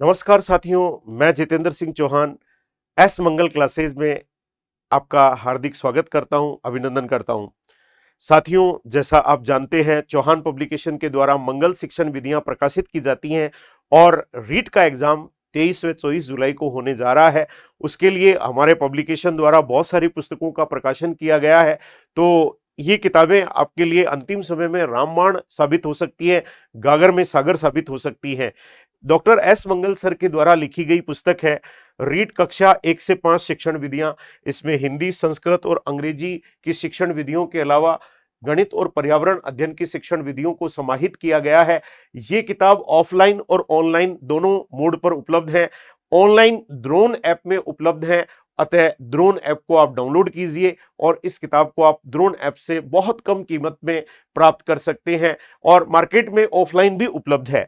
नमस्कार साथियों, मैं जितेंद्र सिंह चौहान एस मंगल क्लासेज में आपका हार्दिक स्वागत करता हूं, अभिनंदन करता हूं। साथियों, जैसा आप जानते हैं, चौहान पब्लिकेशन के द्वारा मंगल शिक्षण विधियां प्रकाशित की जाती हैं और रीट का एग्जाम 23 व 24 जुलाई को होने जा रहा है। उसके लिए हमारे पब्लिकेशन द्वारा बहुत सारी पुस्तकों का प्रकाशन किया गया है। तो ये किताबें आपके लिए अंतिम समय में रामबाण साबित हो सकती है, गागर में सागर साबित हो सकती हैं। डॉक्टर एस मंगल सर के द्वारा लिखी गई पुस्तक है रीट कक्षा 1 से 5 शिक्षण विधियां। इसमें हिंदी, संस्कृत और अंग्रेजी की शिक्षण विधियों के अलावा गणित और पर्यावरण अध्ययन की शिक्षण विधियों को समाहित किया गया है। ये किताब ऑफलाइन और ऑनलाइन दोनों मोड पर उपलब्ध है। ऑनलाइन द्रोण ऐप में उपलब्ध है, अतः द्रोण ऐप को आप डाउनलोड कीजिए और इस किताब को आप द्रोण ऐप से बहुत कम कीमत में प्राप्त कर सकते हैं और मार्केट में ऑफलाइन भी उपलब्ध है।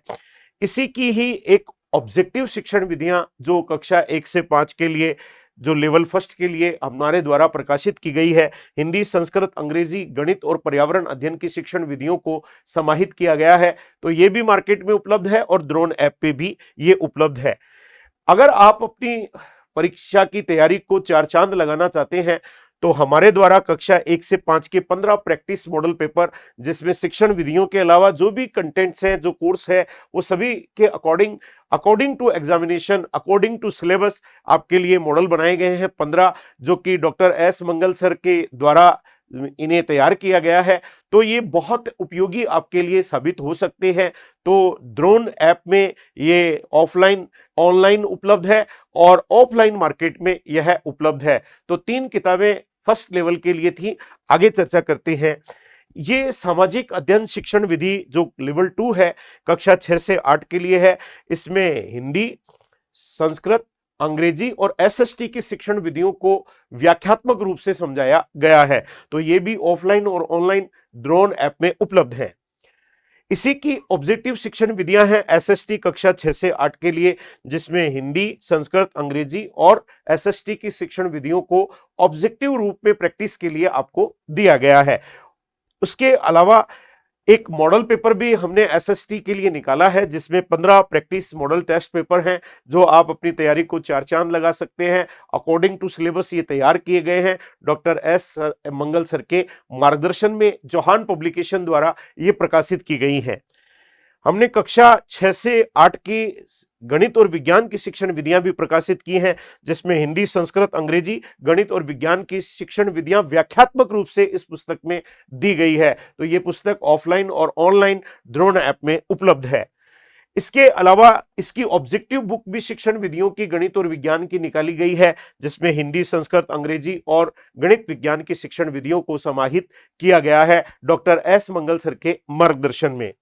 इसी की ही एक ऑब्जेक्टिव शिक्षण विधियां जो कक्षा 1 से 5 के लिए, जो लेवल फर्स्ट के लिए हमारे द्वारा प्रकाशित की गई है, हिंदी, संस्कृत, अंग्रेजी, गणित और पर्यावरण अध्ययन की शिक्षण विधियों को समाहित किया गया है। तो ये भी मार्केट में उपलब्ध है और द्रोण ऐप पे भी ये उपलब्ध है। अगर आप अपनी परीक्षा की तैयारी को चार चांद लगाना चाहते हैं तो हमारे द्वारा कक्षा 1 से 5 के 15 प्रैक्टिस मॉडल पेपर, जिसमें शिक्षण विधियों के अलावा जो भी कंटेंट्स हैं, जो कोर्स है, वो सभी के according to examination, according to syllabus आपके लिए मॉडल बनाए गए हैं 15, जो कि डॉक्टर एस मंगल सर के द्वारा इन्हें तैयार किया गया है। तो ये बहुत उपयोगी आपके लिए साबित हो सकते हैं। तो द्रोण ऐप में ये ऑफलाइन, ऑनलाइन उपलब्ध है और ऑफलाइन मार्केट में यह उपलब्ध है। तो 3 किताबें फर्स्ट लेवल के लिए थी। आगे चर्चा करते हैं। ये सामाजिक अध्ययन शिक्षण विधि जो लेवल 2 है, कक्षा 6 से 8 के लिए है। इसमें हिंदी, संस्कृत, अंग्रेजी और एसएसटी की शिक्षण विधियों को व्याख्यात्मक रूप से समझाया गया है। तो ये भी ऑफलाइन और ऑनलाइन द्रोण ऐप में उपलब्ध है। इसी की ऑब्जेक्टिव शिक्षण विधियां हैं एसएसटी कक्षा 6 से 8 के लिए, जिसमें हिंदी, संस्कृत, अंग्रेजी और एसएसटी की शिक्षण विधियों को ऑब्जेक्टिव रूप में प्रैक्टिस के लिए आपको दिया गया है। उसके अलावा एक मॉडल पेपर भी हमने एसएसटी के लिए निकाला है, जिसमें 15 प्रैक्टिस मॉडल टेस्ट पेपर हैं, जो आप अपनी तैयारी को चार चांद लगा सकते हैं। अकॉर्डिंग टू सिलेबस ये तैयार किए गए हैं डॉक्टर एस मंगल सर के मार्गदर्शन में, चौहान पब्लिकेशन द्वारा ये प्रकाशित की गई हैं। हमने कक्षा 6 से 8 की गणित और विज्ञान की शिक्षण विधियां भी प्रकाशित की हैं, जिसमें हिंदी, संस्कृत, अंग्रेजी, गणित और विज्ञान की शिक्षण विधियां व्याख्यात्मक रूप से इस पुस्तक में दी गई है। तो ये पुस्तक ऑफलाइन और ऑनलाइन द्रोण ऐप में उपलब्ध है। इसके अलावा इसकी ऑब्जेक्टिव बुक भी शिक्षण विधियों की गणित और विज्ञान की निकाली गई है, जिसमें हिंदी, संस्कृत, अंग्रेजी और गणित विज्ञान की शिक्षण विधियों को समाहित किया गया है डॉक्टर एस मंगल सर के मार्गदर्शन में।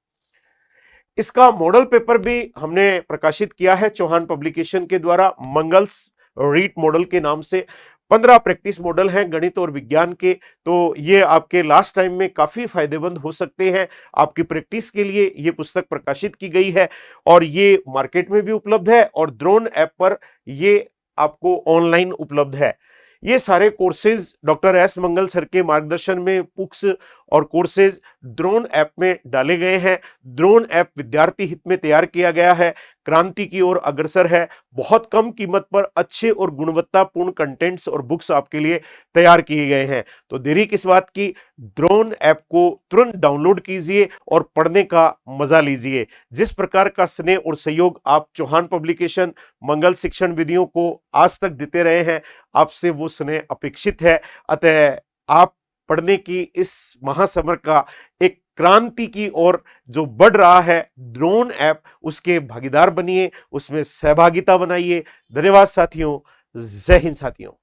इसका मॉडल पेपर भी हमने प्रकाशित किया है चौहान पब्लिकेशन के द्वारा, मंगल्स रीट मॉडल के नाम से। 15 प्रैक्टिस मॉडल हैं गणित और विज्ञान के। तो ये आपके लास्ट टाइम में काफी फायदेमंद हो सकते हैं। आपकी प्रैक्टिस के लिए ये पुस्तक प्रकाशित की गई है और ये मार्केट में भी उपलब्ध है और द्रोण ऐप पर ये आपको ऑनलाइन उपलब्ध है। ये सारे कोर्सेज डॉक्टर एस मंगल सर के मार्गदर्शन में बुक्स और कोर्सेज द्रोण ऐप में डाले गए हैं। द्रोण ऐप विद्यार्थी हित में तैयार किया गया है, क्रांति की ओर अग्रसर है। बहुत कम कीमत पर अच्छे और गुणवत्तापूर्ण कंटेंट्स और बुक्स आपके लिए तैयार किए गए हैं। तो देरी किस बात की, द्रोण ऐप को तुरंत डाउनलोड कीजिए और पढ़ने का मजा लीजिए। जिस प्रकार का स्नेह और सहयोग आप चौहान पब्लिकेशन मंगल शिक्षण विधियों को आज तक देते रहे हैं, आपसे वो स्नेह अपेक्षित है। अतः आप पढ़ने की इस महासमर का एक क्रांति की ओर जो बढ़ रहा है द्रोण ऐप, उसके भागीदार बनिए, उसमें सहभागिता बनाइए। धन्यवाद साथियों। जय हिंद साथियों।